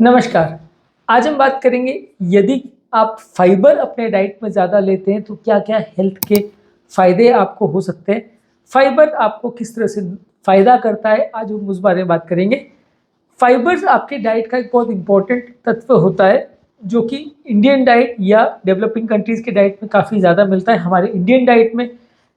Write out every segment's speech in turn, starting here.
नमस्कार। आज हम बात करेंगे यदि आप फाइबर अपने डाइट में ज़्यादा लेते हैं तो क्या-क्या हेल्थ के फ़ायदे आपको हो सकते हैं। फाइबर आपको किस तरह से फ़ायदा करता है, आज हम उस बारे में बात करेंगे। फाइबर्स आपके डाइट का एक बहुत इम्पोर्टेंट तत्व होता है जो कि इंडियन डाइट या डेवलपिंग कंट्रीज़ के डाइट में काफ़ी ज़्यादा मिलता है। हमारे इंडियन डाइट में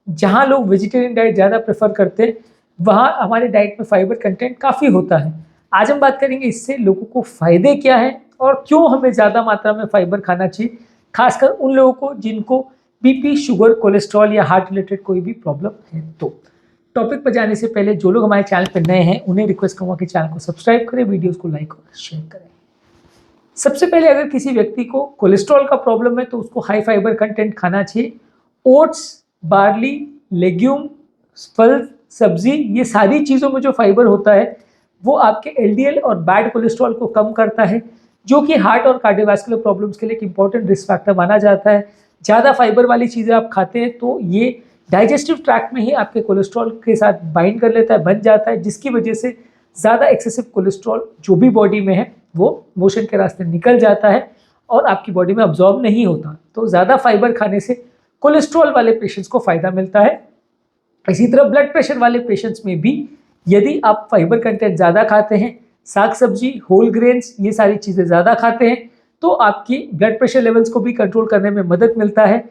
जहाँ लोग वेजिटेरियन डाइट ज़्यादा प्रेफ़र करते हैं, वहाँ हमारे डाइट में फाइबर कंटेंट काफ़ी होता है। आज हम बात करेंगे इससे लोगों को फ़ायदे क्या हैं और क्यों हमें ज़्यादा मात्रा में फाइबर खाना चाहिए, खासकर उन लोगों को जिनको बीपी, शुगर, कोलेस्ट्रॉल या हार्ट रिलेटेड कोई भी प्रॉब्लम है तो। टॉपिक पर जाने से पहले जो लोग हमारे चैनल पर नए हैं उन्हें रिक्वेस्ट करूँगा कि चैनल को सब्सक्राइब करें, वीडियोज़ को लाइक और शेयर करें। सबसे पहले अगर किसी व्यक्ति को कोलेस्ट्रॉल का प्रॉब्लम है तो उसको हाई फाइबर कंटेंट खाना चाहिए। ओट्स, बार्ली, लेग्यूम, फल, सब्जी, ये सारी चीज़ों में जो फाइबर होता है वो आपके एलडीएल और बैड कोलेस्ट्रॉल को कम करता है, जो कि हार्ट और कार्डियोवैस्कुलर प्रॉब्लम्स के लिए एक इंपॉर्टेंट रिस्क फैक्टर माना जाता है। ज़्यादा फाइबर वाली चीज़ें आप खाते हैं तो ये डाइजेस्टिव ट्रैक्ट में ही आपके कोलेस्ट्रॉल के साथ बाइंड कर लेता है, बन जाता है, जिसकी वजह से ज़्यादा एक्सेसिव कोलेस्ट्रॉल जो भी बॉडी में है वो मोशन के रास्ते निकल जाता है और आपकी बॉडी में अब्जॉर्ब नहीं होता। तो ज़्यादा फाइबर खाने से कोलेस्ट्रॉल वाले पेशेंट्स को फ़ायदा मिलता है। इसी तरह ब्लड प्रेशर वाले पेशेंट्स में भी यदि आप फाइबर कंटेंट ज़्यादा खाते हैं, साग सब्जी, होल ग्रेन्स, ये सारी चीज़ें ज़्यादा खाते हैं तो आपकी ब्लड प्रेशर लेवल्स को भी कंट्रोल करने में मदद मिलता है।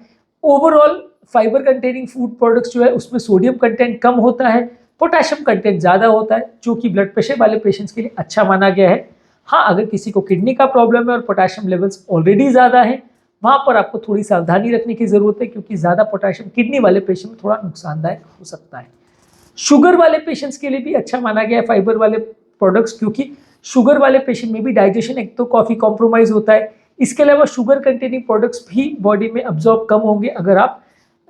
Overall fibre containing food products जो है उसमें सोडियम कंटेंट कम होता है, पोटेशियम कंटेंट ज़्यादा होता है, जो कि ब्लड प्रेशर वाले पेशेंट्स के लिए अच्छा माना गया है। हाँ, अगर किसी को किडनी का प्रॉब्लम है और पोटेशियम लेवल्स ऑलरेडी ज़्यादा है, वहाँ पर आपको थोड़ी सावधानी रखने की ज़रूरत है, क्योंकि ज़्यादा पोटेशियम किडनी वाले पेशेंट में थोड़ा नुकसानदायक हो सकता है। शुगर वाले पेशेंट्स के लिए भी अच्छा माना गया है फाइबर वाले प्रोडक्ट्स, क्योंकि शुगर वाले पेशेंट में भी डाइजेशन एक तो काफ़ी कॉम्प्रोमाइज़ होता है। इसके अलावा शुगर कंटेनिंग प्रोडक्ट्स भी बॉडी में अब्जॉर्ब कम होंगे अगर आप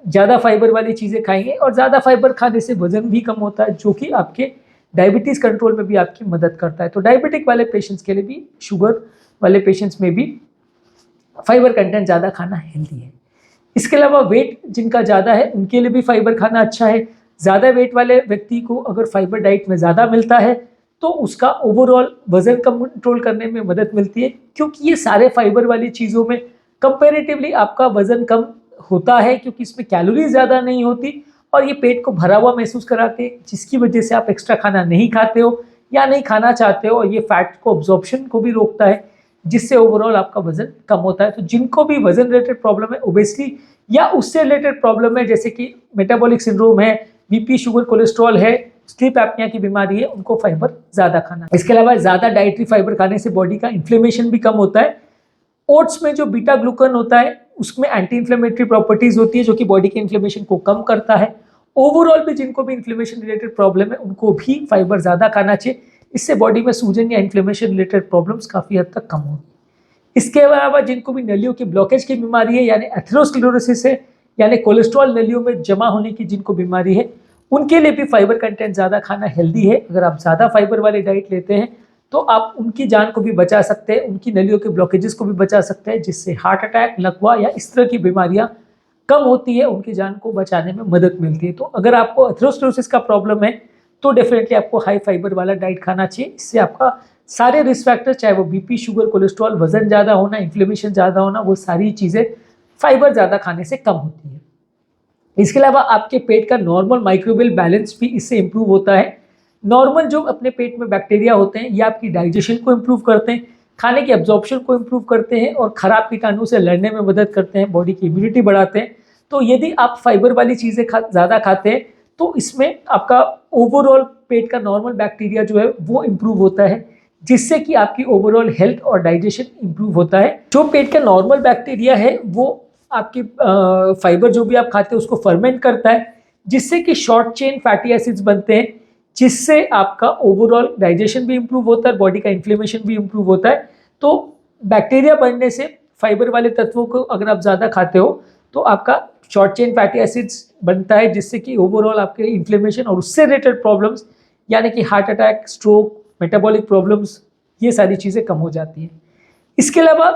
ज़्यादा फाइबर वाली चीज़ें खाएंगे, और ज़्यादा फाइबर खाने से वजन भी कम होता है, जो कि आपके डायबिटीज़ कंट्रोल में भी आपकी मदद करता है। तो डायबिटिक वाले पेशेंट्स के लिए भी, शुगर वाले पेशेंट्स में भी फाइबर कंटेंट ज़्यादा खाना हेल्दी है। इसके अलावा वेट जिनका ज़्यादा है उनके लिए भी फाइबर खाना अच्छा है। ज़्यादा वेट वाले व्यक्ति को अगर फाइबर डाइट में ज़्यादा मिलता है तो उसका ओवरऑल वजन कंट्रोल करने में मदद मिलती है, क्योंकि ये सारे फाइबर वाली चीज़ों में कंपैरेटिवली आपका वजन कम होता है, क्योंकि इसमें कैलोरी ज़्यादा नहीं होती और ये पेट को भरा हुआ महसूस कराते हैं, जिसकी वजह से आप एक्स्ट्रा खाना नहीं खाते हो या नहीं खाना चाहते हो, और ये फैट को अब्जॉर्प्शन को भी रोकता है, जिससे ओवरऑल आपका वजन कम होता है। तो जिनको भी वजन रिलेटेड प्रॉब्लम है, ओबेसिटी या उससे रिलेटेड प्रॉब्लम है, जैसे कि मेटाबॉलिक सिंड्रोम है, बीपी, शुगर, कोलेस्ट्रॉल है, स्लीप एप्निया की बीमारी है, उनको फाइबर ज़्यादा खाना। इसके अलावा ज़्यादा डाइटरी फाइबर खाने से बॉडी का इन्फ्लेमेशन भी कम होता है। ओट्स में जो बीटा ग्लूकन होता है उसमें एंटी इन्फ्लेमेटरी प्रॉपर्टीज होती है, जो कि बॉडी के इन्फ्लेमेशन को कम करता है। ओवरऑल भी जिनको भी इन्फ्लेमेशन रिलेटेड प्रॉब्लम है उनको भी फाइबर ज़्यादा खाना चाहिए, इससे बॉडी में सूजन या इन्फ्लेमेशन रिलेटेड प्रॉब्लम्स काफ़ी हद तक कम होगी। इसके अलावा जिनको भी नलियों की ब्लॉकेज की बीमारी है, यानी एथेरोस्क्लेरोसिस है, यानी कोलेस्ट्रॉल नलियों में जमा होने की जिनको बीमारी है, उनके लिए भी फाइबर कंटेंट ज़्यादा खाना हेल्दी है। अगर आप ज़्यादा फाइबर वाली डाइट लेते हैं तो आप उनकी जान को भी बचा सकते हैं, उनकी नलियों के ब्लॉकेजेस को भी बचा सकते हैं, जिससे हार्ट अटैक, लकवा या इस तरह की बीमारियां कम होती है, उनकी जान को बचाने में मदद मिलती है। तो अगर आपको एथेरोस्क्लेरोसिस का प्रॉब्लम है तो डेफिनेटली आपको हाई फाइबर वाला डाइट खाना चाहिए। इससे आपका सारे रिस्क फैक्टर, चाहे वो बीपी, शुगर, कोलेस्ट्रॉल, वजन ज़्यादा होना, इन्फ्लेमेशन ज़्यादा होना, वो सारी चीज़ें फाइबर ज़्यादा खाने से कम होती है। इसके अलावा आपके पेट का नॉर्मल माइक्रोबियल बैलेंस भी इससे इम्प्रूव होता है। नॉर्मल जो अपने पेट में बैक्टीरिया होते हैं ये आपकी डाइजेशन को इम्प्रूव करते हैं, खाने की एब्जॉर्प्शन को इम्प्रूव करते हैं और ख़राब कीटाणु से लड़ने में मदद करते हैं, बॉडी की इम्यूनिटी बढ़ाते हैं। तो यदि आप फाइबर वाली चीज़ें ज़्यादा खाते हैं तो इसमें आपका ओवरऑल पेट का नॉर्मल बैक्टीरिया जो है वो इम्प्रूव होता है, जिससे कि आपकी ओवरऑल हेल्थ और डाइजेशन इम्प्रूव होता है। जो पेट का नॉर्मल बैक्टीरिया है वो आपकी फाइबर जो भी आप खाते हैं उसको फर्मेंट करता है, जिससे कि शॉर्ट चेन फैटी एसिड्स बनते हैं, जिससे आपका ओवरऑल डाइजेशन भी इम्प्रूव होता है, बॉडी का इन्फ्लेमेशन भी इम्प्रूव होता है। तो बैक्टीरिया बढ़ने से फाइबर वाले तत्वों को अगर आप ज़्यादा खाते हो तो आपका शॉर्ट चेन फैटी एसिड्स बनता है, जिससे कि ओवरऑल आपके इन्फ्लेमेशन और उससे रिलेटेड प्रॉब्लम्स, यानी कि heart attack, stroke, metabolic problems, ये सारी चीज़ें कम हो जाती हैं। इसके अलावा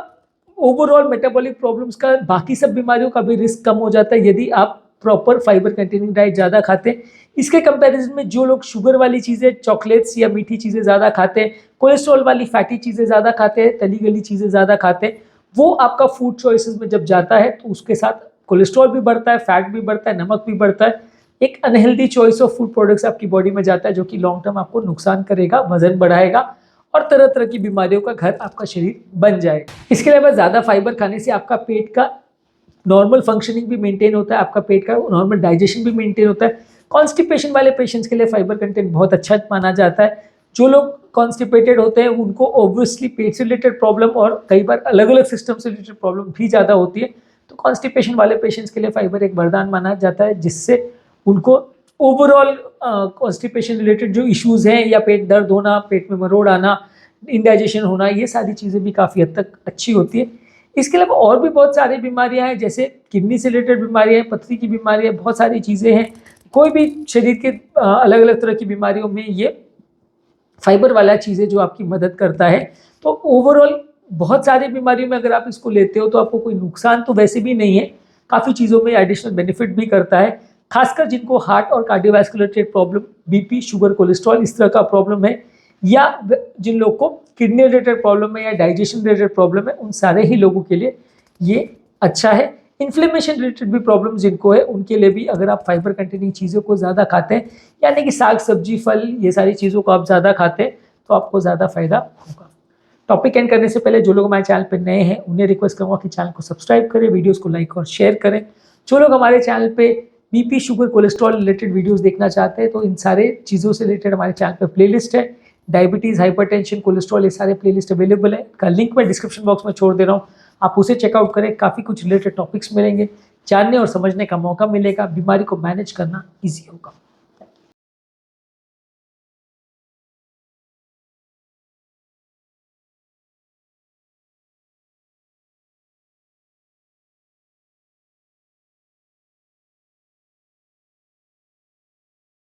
ओवरऑल मेटाबॉलिक प्रॉब्लम्स का, बाकी सब बीमारियों का भी रिस्क कम हो जाता है यदि आप प्रॉपर फाइबर कंटेनिंग डाइट ज़्यादा खाते हैं। इसके कंपैरिजन में जो लोग शुगर वाली चीज़ें, चॉकलेट्स या मीठी चीज़ें ज़्यादा खाते हैं, कोलेस्ट्रॉल वाली फैटी चीज़ें ज़्यादा खाते हैं, तली गली चीज़ें ज़्यादा खाते हैं, वो आपका फूड चॉइसेस में जब जाता है तो उसके साथ कोलेस्ट्रॉल भी बढ़ता है, फैट भी बढ़ता है, नमक भी बढ़ता है। एक unhealthy choice of food products आपकी बॉडी में जाता है जो कि लॉन्ग टर्म आपको नुकसान करेगा, वजन बढ़ाएगा और तरह तरह की बीमारियों का घर आपका शरीर बन जाएगा। इसके अलावा ज़्यादा फाइबर खाने से आपका पेट का नॉर्मल फंक्शनिंग भी मेंटेन होता है, आपका पेट का नॉर्मल डाइजेशन भी मेंटेन होता है। कॉन्स्टिपेशन वाले पेशेंट्स के लिए फाइबर कंटेंट बहुत अच्छा माना जाता है। जो लोग कॉन्स्टिपेटेड होते हैं उनको ऑब्वियसली पेट से रिलेटेड प्रॉब्लम और कई बार अलग अलग सिस्टम से रिलेटेड प्रॉब्लम भी ज़्यादा होती है, तो कॉन्स्टिपेशन वाले पेशेंट्स के लिए फाइबर एक वरदान माना जाता है, जिससे उनको ओवरऑल कॉन्स्टिपेशन रिलेटेड जो इश्यूज़ हैं या पेट दर्द होना, पेट में मरोड़ आना, इंडाइजेशन होना, ये सारी चीज़ें भी काफ़ी हद तक अच्छी होती है। इसके अलावा और भी बहुत सारी बीमारियां हैं, जैसे किडनी से रिलेटेड बीमारियां हैं, पथरी की बीमारियां, बहुत सारी चीज़ें हैं। कोई भी शरीर के अलग अलग तरह की बीमारियों में ये फाइबर वाला चीज़ें जो आपकी मदद करता है। तो ओवरऑल बहुत सारी बीमारियों में अगर आप इसको लेते हो तो आपको कोई नुकसान तो वैसे भी नहीं है, काफ़ी चीज़ों में एडिशनल बेनिफिट भी करता है। खासकर जिनको हार्ट और cardiovascular problem, BP, sugar, cholesterol इस तरह का प्रॉब्लम है, या जिन लोगों को किडनी रिलेटेड प्रॉब्लम है या डाइजेशन रिलेटेड प्रॉब्लम है, उन सारे ही लोगों के लिए ये अच्छा है। इन्फ्लेमेशन रिलेटेड भी प्रॉब्लम जिनको है उनके लिए भी अगर आप फाइबर कंटेनिंग चीज़ों को ज़्यादा खाते हैं, यानी कि साग सब्जी फल ये सारी चीज़ों को आप ज़्यादा खाते हैं, तो आपको ज़्यादा फायदा होगा। टॉपिक एंड करने से पहले जो लोग हमारे चैनल पर नए हैं उन्हें रिक्वेस्ट करूँगा कि चैनल को सब्सक्राइब करें, वीडियोज़ को लाइक और शेयर करें। जो लोग हमारे चैनल पर BP, sugar, cholesterol related videos देखना चाहते हैं तो इन सारे चीज़ों से रिलेटेड हमारे चैनल पर प्लेलिस्ट है। डायबिटीज़, हाइपरटेंशन, कोलेस्ट्रॉल, ये सारे प्लेलिस्ट अवेलेबल है। का लिंक मैं डिस्क्रिप्शन बॉक्स में छोड़ दे रहा हूँ, आप उसे चेकआउट करें। काफ़ी कुछ रिलेटेड टॉपिक्स मिलेंगे, जानने और समझने का मौका मिलेगा, बीमारी को मैनेज करना ईजी होगा।